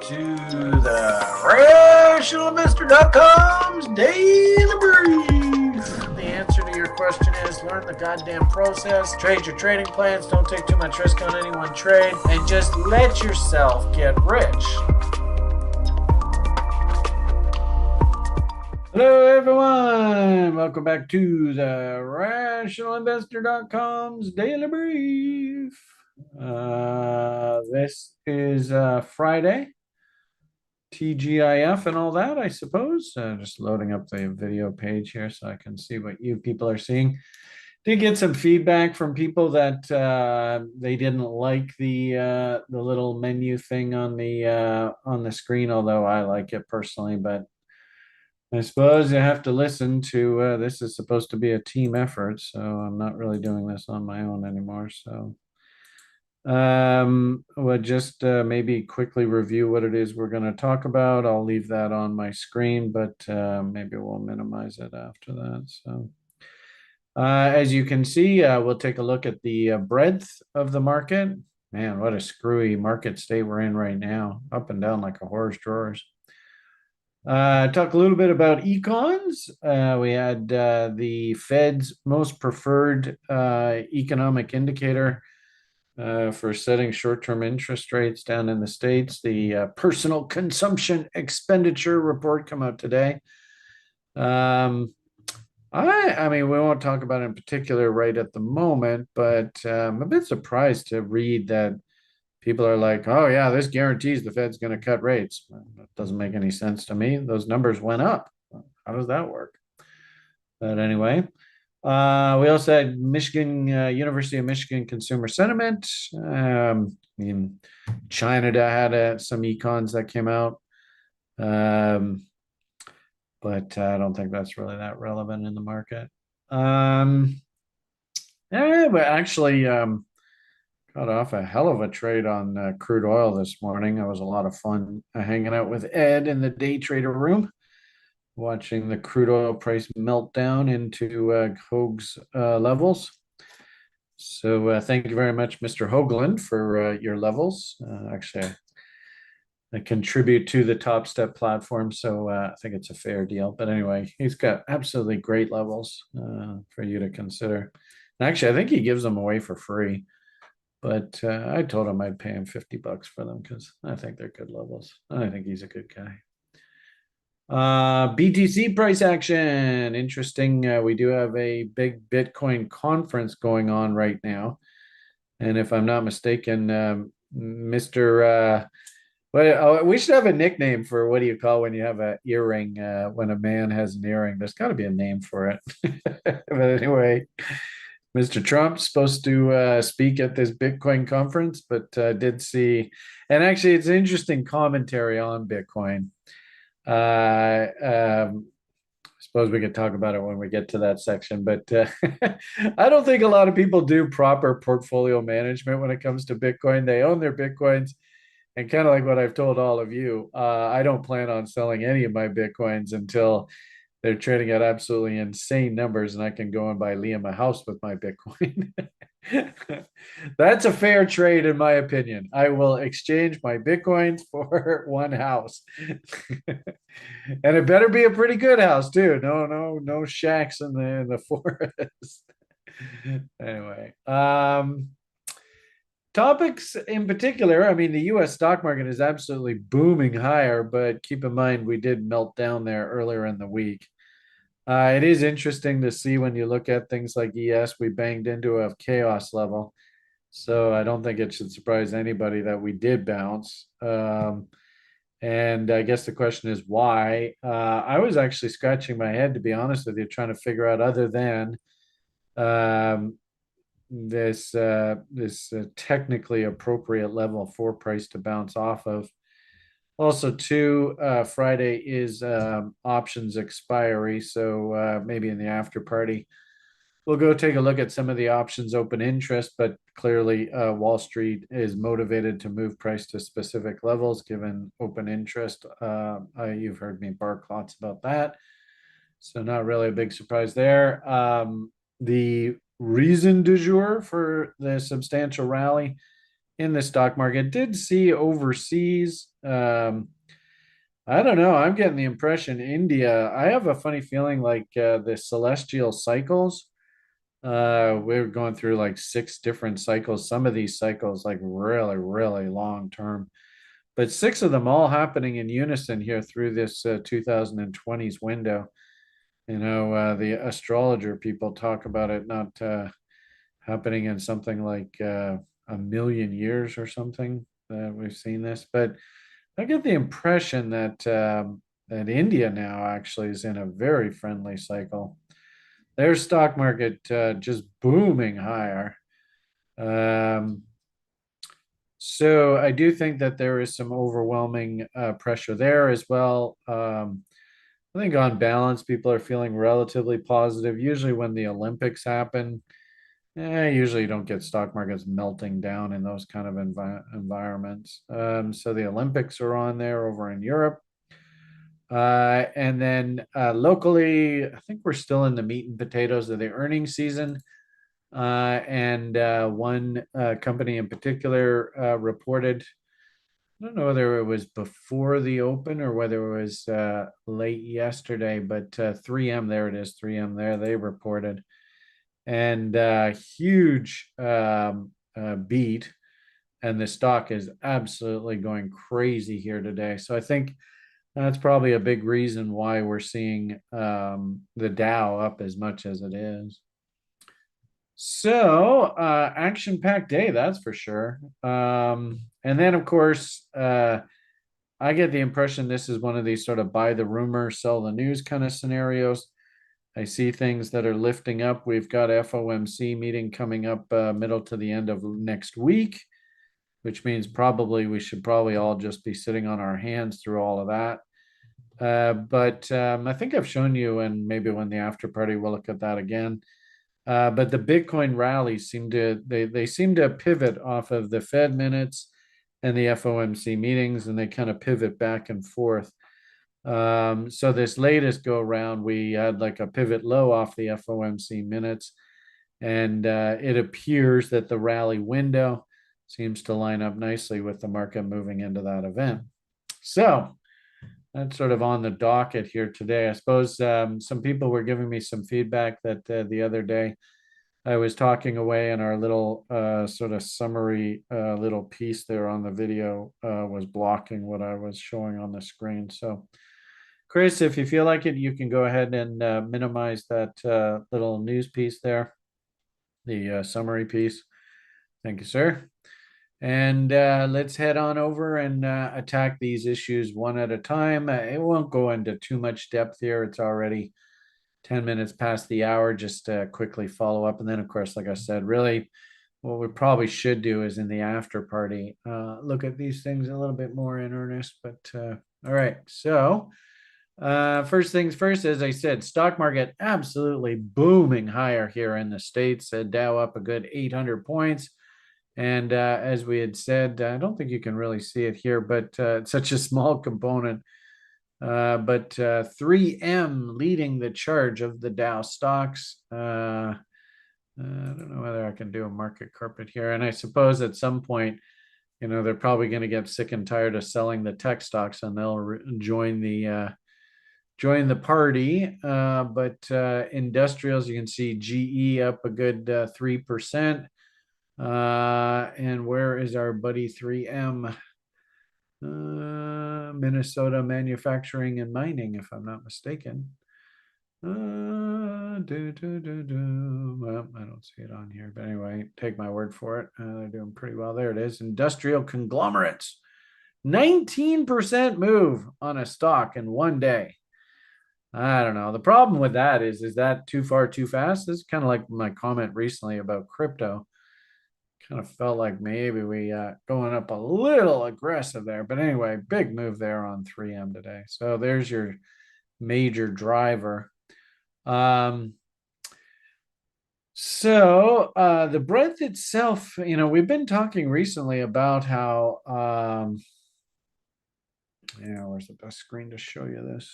to the RationalInvestor.com's Daily Brief. The answer to your question is learn the goddamn process, trade your trading plans, don't take too much risk on any one trade, and just let yourself get rich. Hello, everyone. Welcome back to the RationalInvestor.com's Daily Brief. This is Friday, TGIF and all that, I suppose. Just loading up the video page here so I can see what you people are seeing. Did get some feedback from people that they didn't like the little menu thing on the screen, although I like it personally, but I suppose you have to listen to this is supposed to be a team effort, so I'm not really doing this on my own anymore. So we'll just maybe quickly review what it is we're going to talk about. I'll leave that on my screen, but maybe we'll minimize it after that. So as you can see, we'll take a look at the breadth of the market. Man, what a screwy market state we're in right now, up and down like a horse drawers. Talk a little bit about Econs. We had the Fed's most preferred economic indicator for setting short-term interest rates down in the States. The personal consumption expenditure report come out today. I mean, we won't talk about it in particular right at the moment, but I'm a bit surprised to read that people are like, oh, yeah, this guarantees the Fed's going to cut rates. That doesn't make any sense to me. Those numbers went up. How does that work? But anyway, we also had Michigan, University of Michigan consumer sentiment. I mean, China had some econs that came out. But I don't think that's really that relevant in the market. Yeah, but actually, got off a hell of a trade on crude oil this morning. It was a lot of fun hanging out with Ed in the day trader room, watching the crude oil price melt down into Hoag's levels. So thank you very much, Mr. Hoagland, for your levels. Actually, I contribute to the Top Step platform, so I think it's a fair deal. But anyway, he's got absolutely great levels for you to consider. And actually, I think he gives them away for free. But I told him I'd pay him $50 for them because I think they're good levels. I think he's a good guy. BTC price action. Interesting. We do have a big Bitcoin conference going on right now. And if I'm not mistaken, Mr. We should have a nickname for what do you call when you have an earring, when a man has an earring. There's got to be a name for it. But anyway, Mr. Trump's supposed to speak at this Bitcoin conference, but did see, and actually it's interesting commentary on Bitcoin. I suppose we could talk about it when we get to that section, but I don't think a lot of people do proper portfolio management when it comes to Bitcoin. They own their Bitcoins, and kind of like what I've told all of you, I don't plan on selling any of my Bitcoins until they're trading at absolutely insane numbers, and I can go and buy Liam a house with my Bitcoin. That's a fair trade, in my opinion. I will exchange my Bitcoins for one house. And it better be a pretty good house, too. No shacks in the forest. Anyway, topics in particular, I mean, the US stock market is absolutely booming higher, but keep in mind we did melt down there earlier in the week. It is interesting to see when you look at things like ES, we banged into a chaos level. So I don't think it should surprise anybody that we did bounce. And I guess the question is why? I was actually scratching my head, to be honest with you, trying to figure out other than this technically appropriate level for price to bounce off of. Also, too, Friday is options expiry, so maybe in the after party, we'll go take a look at some of the options open interest, but clearly Wall Street is motivated to move price to specific levels given open interest. You've heard me bark lots about that, so not really a big surprise there. The reason du jour for the substantial rally in the stock market. Did see overseas. I don't know. I'm getting the impression India. I have a funny feeling like the celestial cycles. We're going through like six different cycles. Some of these cycles like really, really long term, but six of them all happening in unison here through this 2020s window. The astrologer people talk about it not happening in something like a million years or something. We've seen this, but I get the impression that India now actually is in a very friendly cycle. Their stock market just booming higher. Um, so I do think that there is some overwhelming pressure there as well. I think on balance, people are feeling relatively positive. Usually, when the Olympics happen, usually you don't get stock markets melting down in those kind of environments. So the Olympics are on there over in Europe. And then locally, I think we're still in the meat and potatoes of the earnings season. And one company in particular reported, I don't know whether it was before the open or whether it was late yesterday, but 3M, there it is, 3M there, they reported. And huge beat. And the stock is absolutely going crazy here today. So I think that's probably a big reason why we're seeing the Dow up as much as it is. So, action-packed day, that's for sure. And then, of course, I get the impression this is one of these sort of buy the rumor, sell the news kind of scenarios. I see things that are lifting up. We've got FOMC meeting coming up middle to the end of next week, which means probably we should probably all just be sitting on our hands through all of that. But I think I've shown you, and maybe when the after party, we'll look at that again. But the Bitcoin rallies they seem to pivot off of the Fed minutes and the FOMC meetings, and they kind of pivot back and forth. So this latest go around, we had like a pivot low off the FOMC minutes, and it appears that the rally window seems to line up nicely with the market moving into that event. So that's sort of on the docket here today. I suppose some people were giving me some feedback that the other day I was talking away and our little sort of summary little piece there on the video was blocking what I was showing on the screen. So, Chris, if you feel like it, you can go ahead and minimize that little news piece there, the summary piece. Thank you, sir. And let's head on over and attack these issues one at a time. It won't go into too much depth here. It's already 10 minutes past the hour. Just quickly follow up. And then, of course, like I said, really what we probably should do is in the after party, look at these things a little bit more in earnest. But all right. So first things first, as I said, stock market absolutely booming higher here in the States. Dow up a good 800 points. And as we had said, I don't think you can really see it here, but it's such a small component. But 3M leading the charge of the Dow stocks. I don't know whether I can do a market carpet here. And I suppose at some point, they're probably going to get sick and tired of selling the tech stocks, and they'll join the party. But industrials, you can see GE up a good 3%. And where is our buddy 3M? Minnesota Manufacturing and Mining, if I'm not mistaken. Well, I don't see it on here, but anyway, take my word for it. They're doing pretty well. There it is. Industrial conglomerates. 19% move on a stock in one day. I don't know. The problem with that is that too far, too fast? This is kind of like my comment recently about crypto. Kind of felt like maybe we going up a little aggressive there. But anyway, big move there on 3M today. So there's your major driver. So the breadth itself, we've been talking recently about how, where's the best screen to show you this?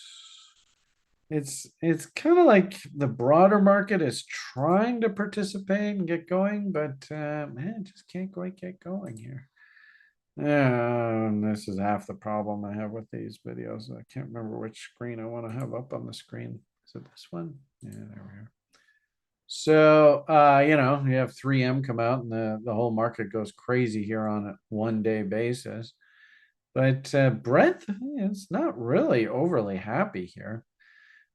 It's kind of like the broader market is trying to participate and get going, but man, just can't quite get going here. This is half the problem I have with these videos. I can't remember which screen I want to have up on the screen. Is it this one? Yeah, there we are. So, you have 3M come out and the whole market goes crazy here on a 1 day basis. But Brent is not really overly happy here.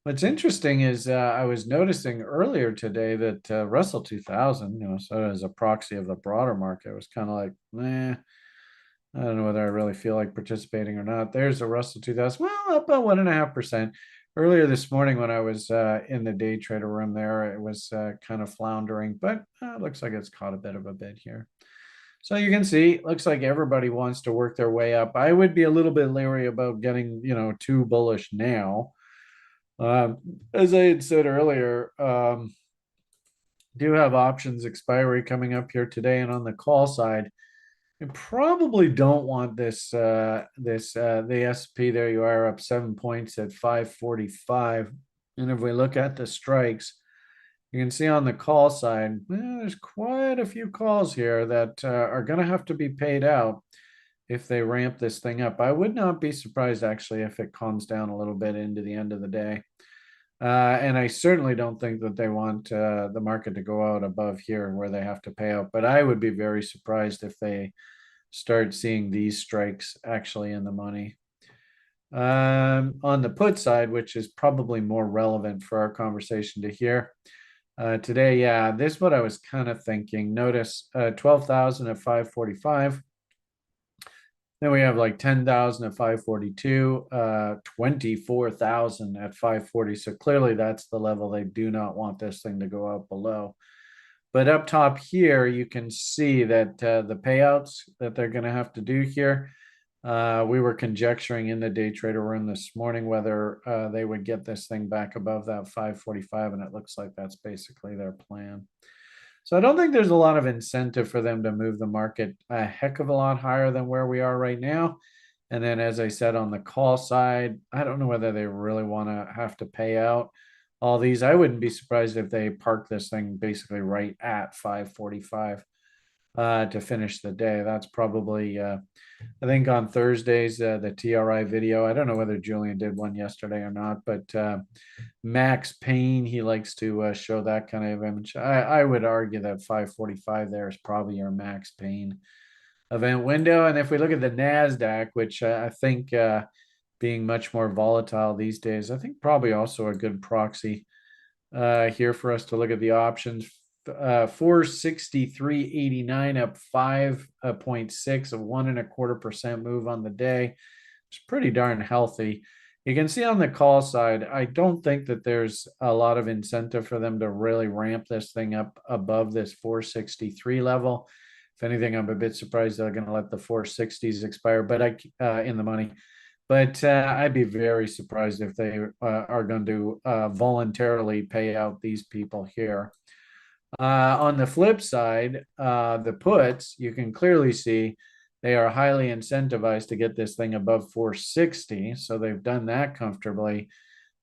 What's interesting is I was noticing earlier today that Russell 2000, so as a proxy of the broader market, was kind of like, I don't know whether I really feel like participating or not. There's a Russell 2000, well, up about 1.5%. Earlier this morning when I was in the day trader room there, it was kind of floundering, but it looks like it's caught a bit of a bid here. So you can see, looks like everybody wants to work their way up. I would be a little bit leery about getting, too bullish now. As I had said earlier, do have options expiry coming up here today, and on the call side, you probably don't want the SP. There you are, up 7 points at 545. And if we look at the strikes, you can see on the call side, there's quite a few calls here that are going to have to be paid out if they ramp this thing up. I would not be surprised actually if it calms down a little bit into the end of the day. And I certainly don't think that they want the market to go out above here where they have to pay out. But I would be very surprised if they start seeing these strikes actually in the money. On the put side, which is probably more relevant for our conversation to hear today, this is what I was kind of thinking. Notice 12,000 at 545. Then we have like 10,000 at 542, 24,000 at 540. So clearly that's the level they do not want this thing to go out below. But up top here, you can see that the payouts that they're going to have to do here, we were conjecturing in the day trader room this morning whether they would get this thing back above that 545, and it looks like that's basically their plan. So I don't think there's a lot of incentive for them to move the market a heck of a lot higher than where we are right now. And then, as I said, on the call side, I don't know whether they really want to have to pay out all these. I wouldn't be surprised if they park this thing basically right at 545 to finish the day. That's probably, I think on Thursdays, the TRI video, I don't know whether Julian did one yesterday or not, but Max Payne, he likes to show that kind of image. I would argue that 545 there is probably your Max Payne event window. And if we look at the NASDAQ, which I think being much more volatile these days, I think probably also a good proxy here for us to look at the options. 463.89 up 5.6, a 1.25% move on the day. It's pretty darn healthy. You can see on the call side, I don't think that there's a lot of incentive for them to really ramp this thing up above this 463 level. If anything, I'm a bit surprised they're going to let the 460s expire, but in the money. But I'd be very surprised if they are going to voluntarily pay out these people here. On the flip side, the puts, you can clearly see they are highly incentivized to get this thing above 460. So they've done that comfortably.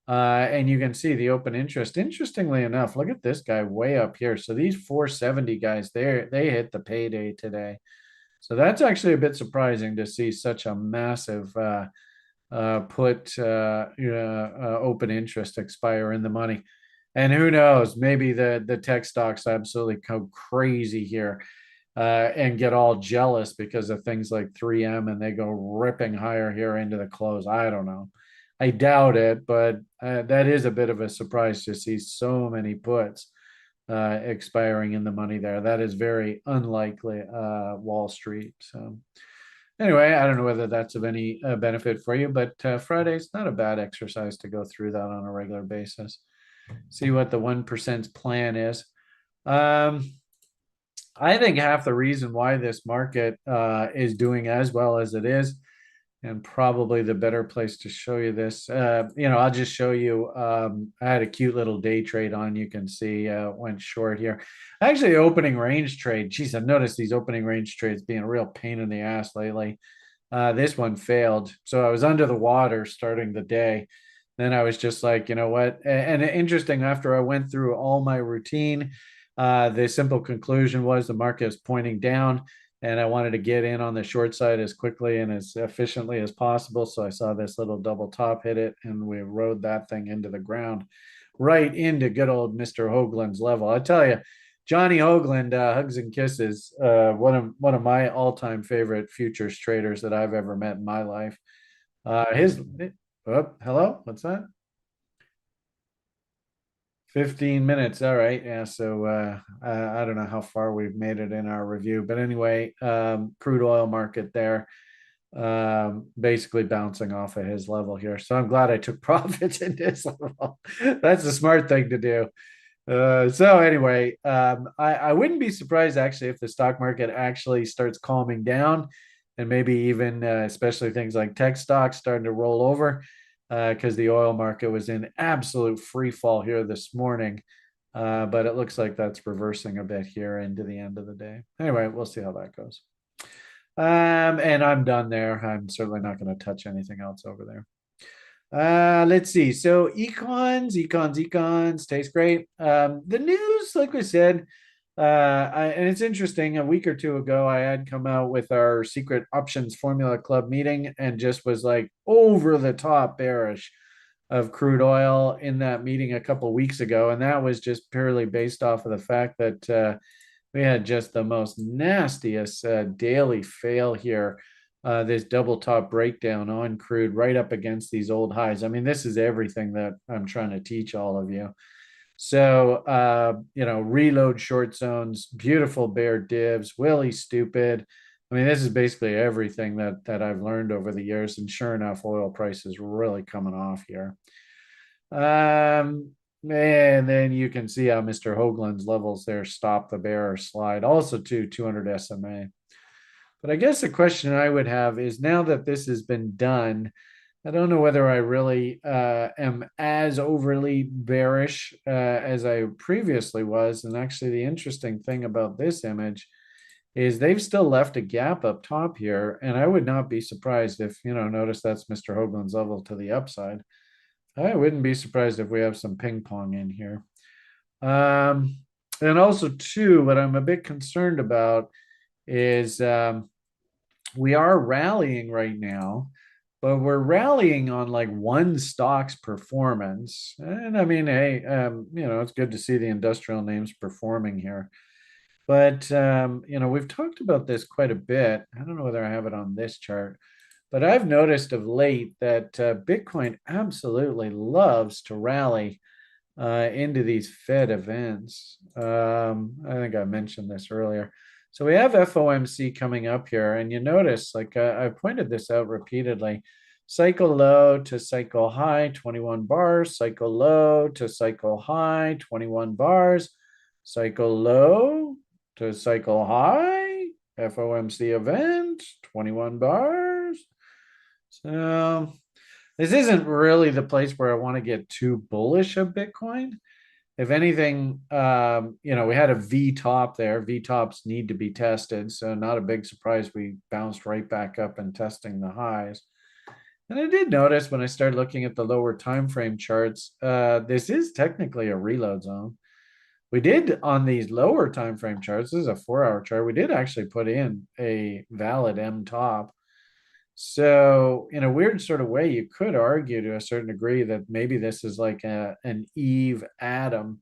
And you can see the open interest. Interestingly enough, look at this guy way up here. So these 470 guys, they hit the payday today. So that's actually a bit surprising to see such a massive put open interest expire in the money. And who knows, maybe the tech stocks absolutely go crazy here and get all jealous because of things like 3M and they go ripping higher here into the close. I don't know. I doubt it, but that is a bit of a surprise to see so many puts expiring in the money there. That is very unlikely Wall Street. So anyway, I don't know whether that's of any benefit for you, but Friday's not a bad exercise to go through that on a regular basis. See what the 1%'s plan is. I think half the reason why this market is doing as well as it is, and probably the better place to show you this, I'll just show you. I had a cute little day trade on. You can see went short here. Actually, opening range trade. Geez, I've noticed these opening range trades being a real pain in the ass lately. This one failed, so I was under the water starting the day. Then I was just like, you know what? And interesting, after I went through all my routine, the simple conclusion was the market is pointing down. and I wanted to get in on the short side as quickly and as efficiently as possible. So I saw this little double top hit it, and we rode that thing into the ground, right into good old Mr. Hoagland's level. I tell you, Johnny Hoagland, hugs and kisses. One of my all-time favorite futures traders that I've ever met in my life. His oh, hello, what's that? 15 minutes. All right. Yeah. So I don't know how far we've made it in our review, but anyway, crude oil market there, basically bouncing off of his level here. So I'm glad I took profits in this level. That's a smart thing to do. So anyway, I wouldn't be surprised actually if the stock market actually starts calming down, and maybe even especially things like tech stocks starting to roll over, because the oil market was in absolute free fall here this morning. But it looks like that's reversing a bit here into the end of the day. Anyway, we'll see how that goes. And I'm done there. I'm certainly not going to touch anything else over there. Let's see. So econs tastes great. The news, like we said, and it's interesting. A week or two ago, I had come out with our secret options formula club meeting and just was like over the top bearish of crude oil in that meeting a couple weeks ago, and that was just purely based off of the fact that we had just the most nastiest daily fail here. This double top breakdown on crude right up against these old highs. I mean, this is everything that I'm trying to teach all of you. So, reload short zones, beautiful bear divs, Willie stupid. I mean, this is basically everything that I've learned over the years. And sure enough, oil prices really coming off here. And then you can see how Mr. Hoagland's levels there stop the bear or slide. Also to 200 SMA. But I guess the question I would have is, now that this has been done, I don't know whether I really am as overly bearish as I previously was. And actually, the interesting thing about this image is they've still left a gap up top here. And I would not be surprised if, notice that's Mr. Hoagland's level to the upside. I wouldn't be surprised if we have some ping pong in here. And also, too, what I'm a bit concerned about is we are rallying right now, but we're rallying on like one stock's performance. And I mean, hey, it's good to see the industrial names performing here. But, we've talked about this quite a bit. I don't know whether I have it on this chart, but I've noticed of late that Bitcoin absolutely loves to rally into these Fed events. I think I mentioned this earlier. So we have FOMC coming up here, and you notice, like I pointed this out repeatedly, cycle low to cycle high, 21 bars, cycle low to cycle high, 21 bars, cycle low to cycle high, FOMC event, 21 bars. So this isn't really the place where I want to get too bullish of Bitcoin. If anything, we had a V top there. V tops need to be tested. So not a big surprise. We bounced right back up and testing the highs. And I did notice when I started looking at the lower time frame charts, this is technically a reload zone. We did on these lower time frame charts, this is a 4-hour chart, we did actually put in a valid M top. So in a weird sort of way, you could argue to a certain degree that maybe this is like an Eve atom.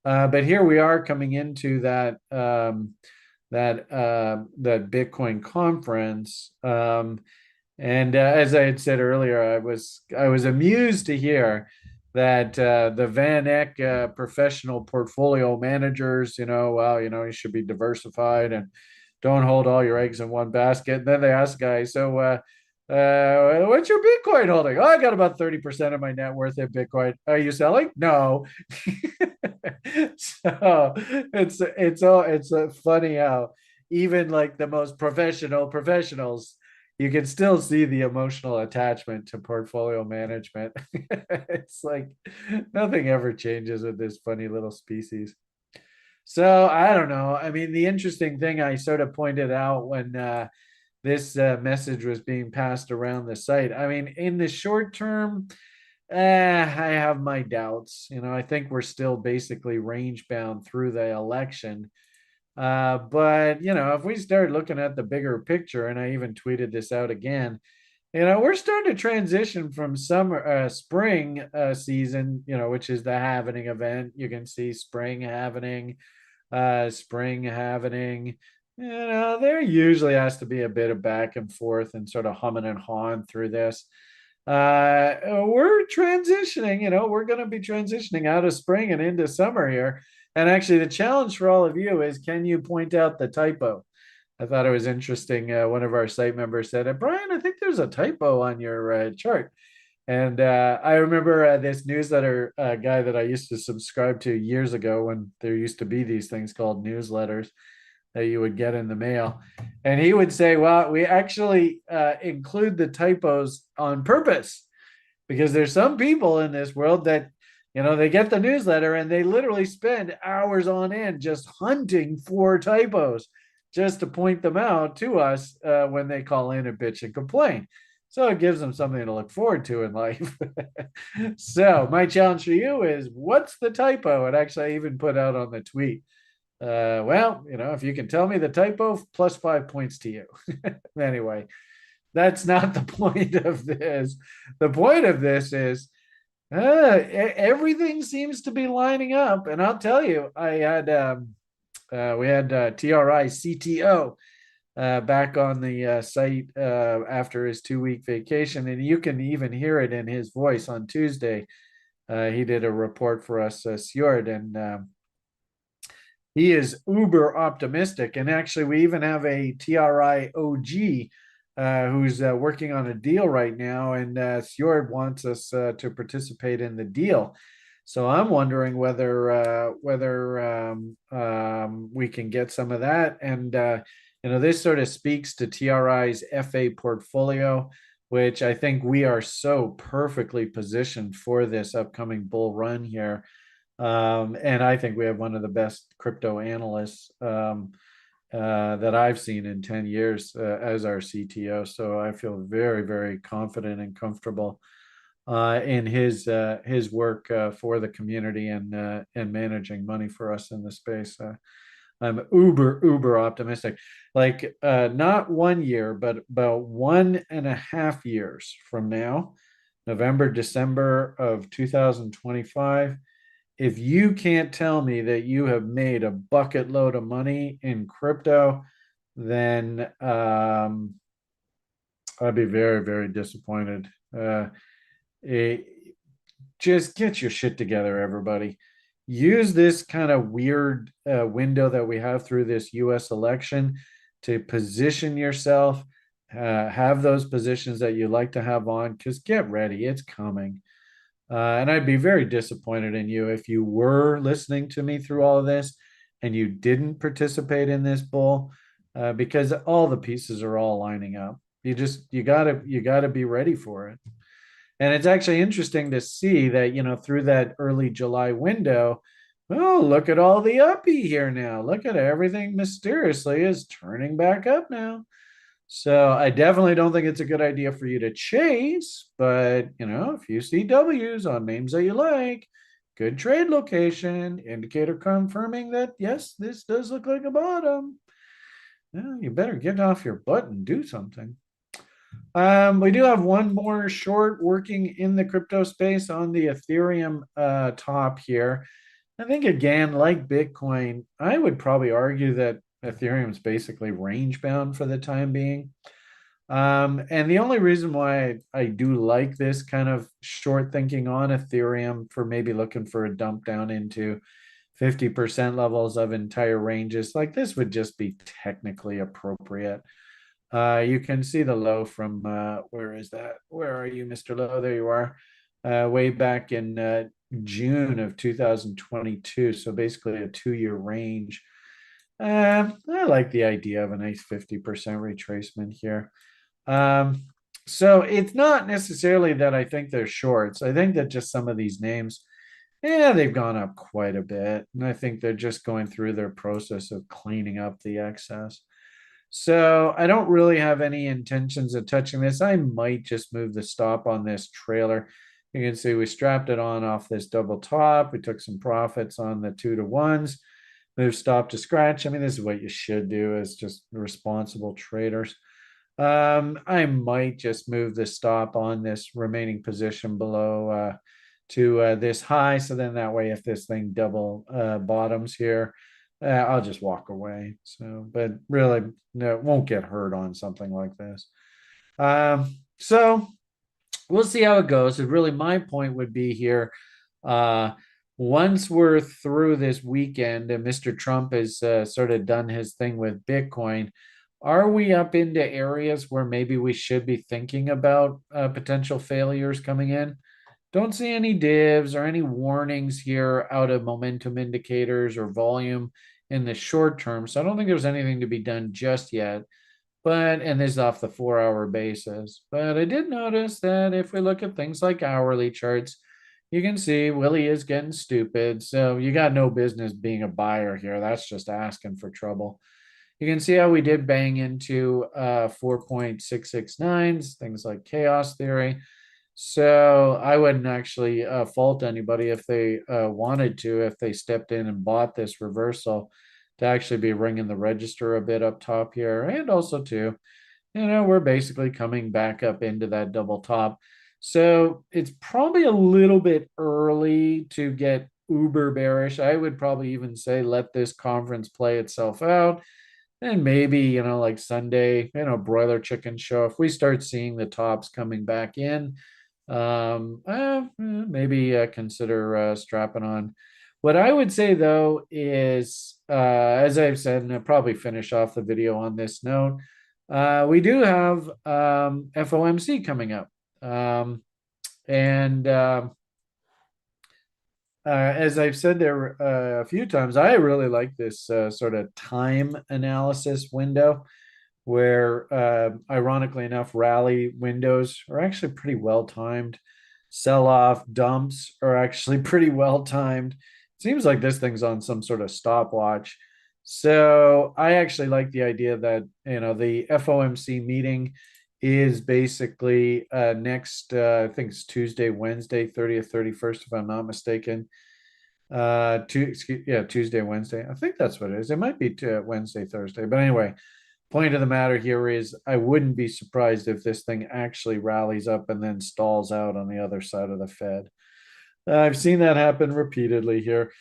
But here we are coming into that Bitcoin conference. And as I had said earlier, I was amused to hear that the Van Eck professional portfolio managers, you should be diversified and don't hold all your eggs in one basket. And then they ask guys, so what's your Bitcoin holding? Oh, I got about 30% of my net worth in Bitcoin. Are you selling? No. So it's funny how even like the most professionals, you can still see the emotional attachment to portfolio management. It's like nothing ever changes with this funny little species. So I don't know. I mean, the interesting thing I sort of pointed out when this message was being passed around the site. I mean, in the short term, I have my doubts. I think we're still basically range bound through the election. But if we start looking at the bigger picture, and I even tweeted this out again, we're starting to transition from summer, spring season, which is the halvening event. You can see spring halvening, spring halvening. There usually has to be a bit of back and forth and sort of humming and hawing through this. We're transitioning, we're going to be transitioning out of spring and into summer here. And actually, the challenge for all of you is, can you point out the typo? I thought it was interesting. One of our site members said, Brian, I think there's a typo on your chart. And I remember this newsletter guy that I used to subscribe to years ago, when there used to be these things called newsletters that you would get in the mail. And he would say, well, we actually include the typos on purpose, because there's some people in this world that, they get the newsletter and they literally spend hours on end just hunting for typos, just to point them out to us when they call in and bitch and complain. So it gives them something to look forward to in life. So my challenge for you is, what's the typo? And actually, I even put out on the tweet, well, if you can tell me the typo, plus 5 points to you. Anyway, that's not the point of this. The point of this is, everything seems to be lining up. And I'll tell you, we had TRI CTO back on the site after his 2-week vacation, and you can even hear it in his voice on Tuesday. He did a report for us, Sjord, and he is uber optimistic. And actually, we even have a TRI OG who's working on a deal right now, and Sjord wants us to participate in the deal. So I'm wondering whether we can get some of that. And this sort of speaks to TRI's FA portfolio, which I think we are so perfectly positioned for this upcoming bull run here. And I think we have one of the best crypto analysts that I've seen in 10 years as our CTO. So I feel very, very confident and comfortable in his work for the community and managing money for us in the space. I'm uber optimistic. Like not 1 year, but about 1.5 years from now, November, December of 2025. If you can't tell me that you have made a bucket load of money in crypto, then I'd be very, very disappointed. Just get your shit together, everybody. Use this kind of weird window that we have through this US election to position yourself, have those positions that you like to have on, because get ready, it's coming. And I'd be very disappointed in you if you were listening to me through all of this and you didn't participate in this bull, because all the pieces are all lining up. You gotta be ready for it. And it's actually interesting to see that, through that early July window, oh, look at all the uppy here now. Look at everything mysteriously is turning back up now. So I definitely don't think it's a good idea for you to chase, but if you see W's on names that you like, good trade location, indicator confirming that, yes, this does look like a bottom, you better get off your butt and do something. We do have one more short working in the crypto space on the Ethereum top here. I think, again, like Bitcoin, I would probably argue that Ethereum is basically range bound for the time being. And the only reason why I do like this kind of short thinking on Ethereum, for maybe looking for a dump down into 50% levels of entire ranges, like this would just be technically appropriate. You can see the low from, where is that? Where are you, Mr. Low? There you are. Way back in June of 2022. So basically a 2-year range. I like the idea of a nice 50% retracement here. So it's not necessarily that I think they're shorts. I think that just some of these names, they've gone up quite a bit. And I think they're just going through their process of cleaning up the excess. So I don't really have any intentions of touching this. I might just move the stop on this trailer. You can see we strapped it on off this double top. We took some profits on the 2 to 1s. move stop to scratch. I mean, this is what you should do as just responsible traders. I might just move the stop on this remaining position below to this high. So then that way, if this thing double bottoms here, I'll just walk away. So, but really, no, it won't get hurt on something like this. So we'll see how it goes. And really, my point would be here. Uh, Once we're through this weekend and Mr. Trump has sort of done his thing with Bitcoin, are we up into areas where maybe we should be thinking about potential failures coming in? Don't see any divs or any warnings here out of momentum indicators or volume in the short term. So I don't think there's anything to be done just yet. But, and this is off the 4 hour basis. But I did notice that if we look at things like hourly charts, you can see Willie is getting stupid. So you got no business being a buyer here. That's just asking for trouble. You can see how we did bang into 4.669s, things like chaos theory. So I wouldn't actually fault anybody if they wanted to, if they stepped in and bought this reversal to actually be ringing the register a bit up top here. And also too, we're basically coming back up into that double top. So it's probably a little bit early to get uber bearish. I would probably even say let this conference play itself out. And maybe, like Sunday, broiler chicken show. If we start seeing the tops coming back in, maybe consider strapping on. What I would say though is, as I've said, and I'll probably finish off the video on this note, we do have FOMC coming up. And as I've said there a few times, I really like this sort of time analysis window where, ironically enough, rally windows are actually pretty well timed. Sell off dumps are actually pretty well timed. It seems like this thing's on some sort of stopwatch. So I actually like the idea that, the FOMC meeting is basically next, I think it's Tuesday, Wednesday, 30th, 31st, if I'm not mistaken. Tuesday, Wednesday. I think that's what it is. It might be Wednesday, Thursday. But anyway, point of the matter here is I wouldn't be surprised if this thing actually rallies up and then stalls out on the other side of the Fed. I've seen that happen repeatedly here.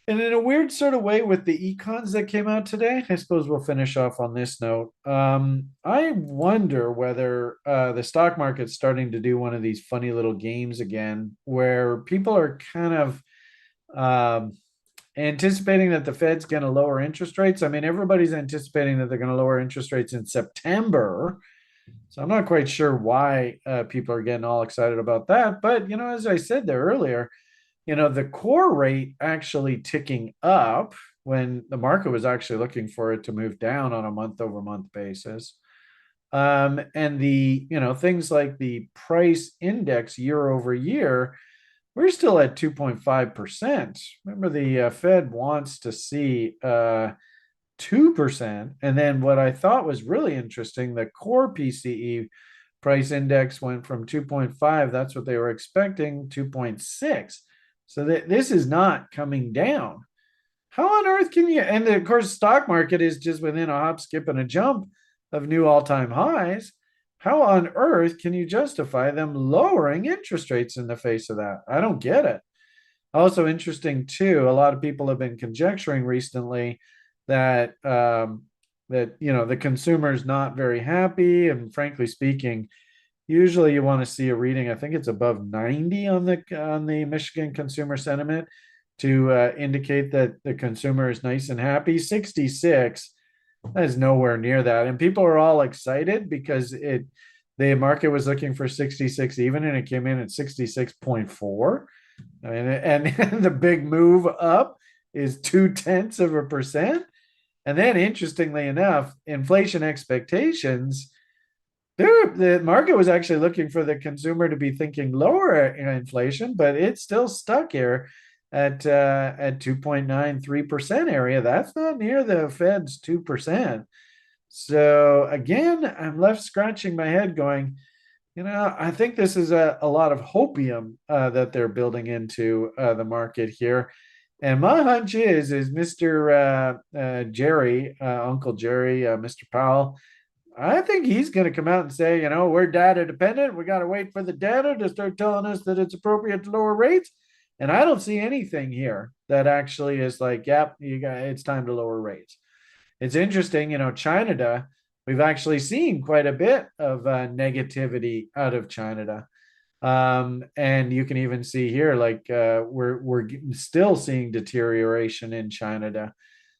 And in a weird sort of way with the econs that came out today, I suppose we'll finish off on this note. I wonder whether the stock market's starting to do one of these funny little games again, where people are kind of anticipating that the Fed's going to lower interest rates. I mean, everybody's anticipating that they're going to lower interest rates in September. So I'm not quite sure why people are getting all excited about that. But, as I said there earlier, the core rate actually ticking up when the market was actually looking for it to move down on a month over month basis. And the, things like the price index year over year, we're still at 2.5%. Remember, the Fed wants to see 2%. And then what I thought was really interesting, the core PCE price index went from 2.5, that's what they were expecting, 2.6. So this is not coming down. How on earth can you? And of course, stock market is just within a hop, skip, and a jump of new all-time highs. How on earth can you justify them lowering interest rates in the face of that? I don't get it. Also interesting too. A lot of people have been conjecturing recently that the consumer is not very happy, and frankly speaking, usually you want to see a reading. I think it's above 90 on the Michigan consumer sentiment to indicate that the consumer is nice and happy. 66, that is nowhere near that. And people are all excited because the market was looking for 66 even, and it came in at 66.4. And the big move up is 0.2%. And then interestingly enough, inflation expectations, the market was actually looking for the consumer to be thinking lower inflation, but it's still stuck here at 2.93% area. That's not near the Fed's 2%. So again, I'm left scratching my head going, I think this is a lot of hopium that they're building into the market here. And my hunch is Mr. Jerry, Uncle Jerry, Mr. Powell. I think he's going to come out and say, we're data dependent. We got to wait for the data to start telling us that it's appropriate to lower rates. And I don't see anything here that actually is like, yep, it's time to lower rates. It's interesting, China, we've actually seen quite a bit of negativity out of China. And you can even see here, like we're still seeing deterioration in China.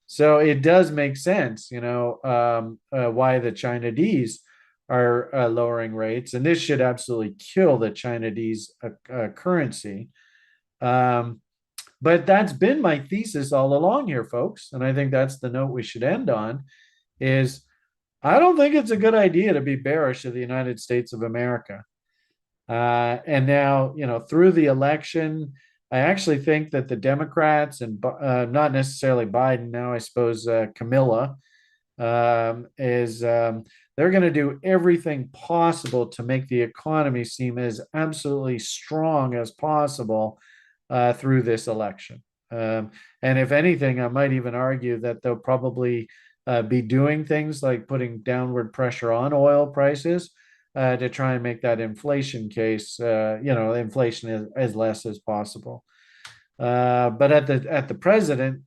So it does make sense, why the Chinese are lowering rates, and this should absolutely kill the Chinese currency. Um, but that's been my thesis all along here, folks, and I think that's the note we should end on. Is I don't think it's a good idea to be bearish of the United States of America. And now, through the election, I actually think that the Democrats and not necessarily Biden now, I suppose Camilla is they're going to do everything possible to make the economy seem as absolutely strong as possible through this election. And if anything, I might even argue that they'll probably be doing things like putting downward pressure on oil prices to try and make that inflation case, inflation as less as possible. But at the present,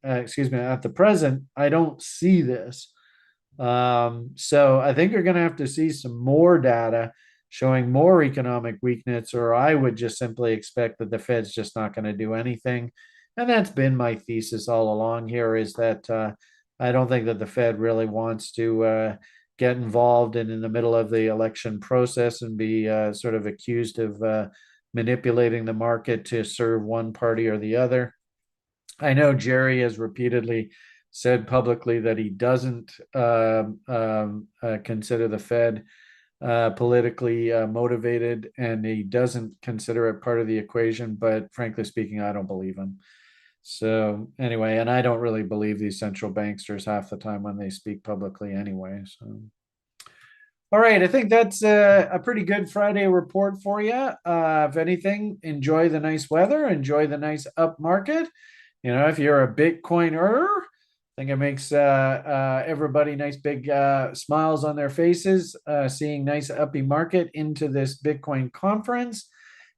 I don't see this. So I think you're going to have to see some more data showing more economic weakness, or I would just simply expect that the Fed's just not going to do anything. And that's been my thesis all along here, is that I don't think that the Fed really wants to get involved in the middle of the election process and be sort of accused of manipulating the market to serve one party or the other. I know Jerry has repeatedly said publicly that he doesn't consider the Fed politically motivated, and he doesn't consider it part of the equation. But frankly speaking, I don't believe him. So anyway, and I don't really believe these central banksters half the time when they speak publicly anyway. So. All right, I think that's a pretty good Friday report for you. If anything, enjoy the nice weather, enjoy the nice up market. If you're a Bitcoiner, I think it makes everybody nice big smiles on their faces, seeing nice uppy market into this Bitcoin conference.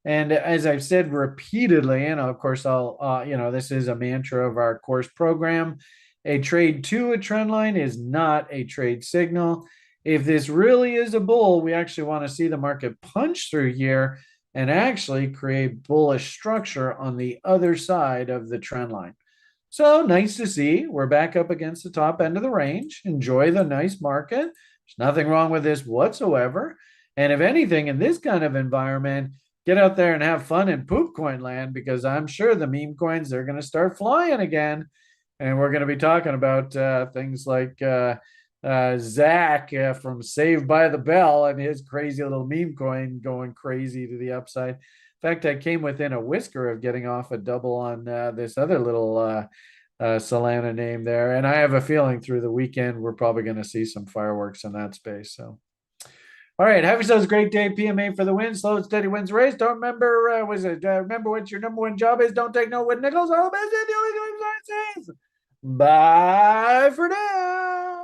And as I've said repeatedly, and of course, this is a mantra of our course program, a trade to a trend line is not a trade signal. If this really is a bull, we actually want to see the market punch through here and actually create bullish structure on the other side of the trend line. So nice to see. We're back up against the top end of the range. Enjoy the nice market. There's nothing wrong with this whatsoever. And if anything, in this kind of environment, get out there and have fun in poop coin land, because I'm sure the meme coins, they're going to start flying again. And we're going to be talking about things like Zach from Saved by the Bell and his crazy little meme coin going crazy to the upside. In fact, I came within a whisker of getting off a double on this other little Solana name there. And I have a feeling through the weekend, we're probably going to see some fireworks in that space. So, all right, have yourselves a great day. PMA for the win. Slow and steady wins the race. Don't remember, remember what your number one job is. Don't take no with nickels. All the best. The only thing I'm saying is bye for now.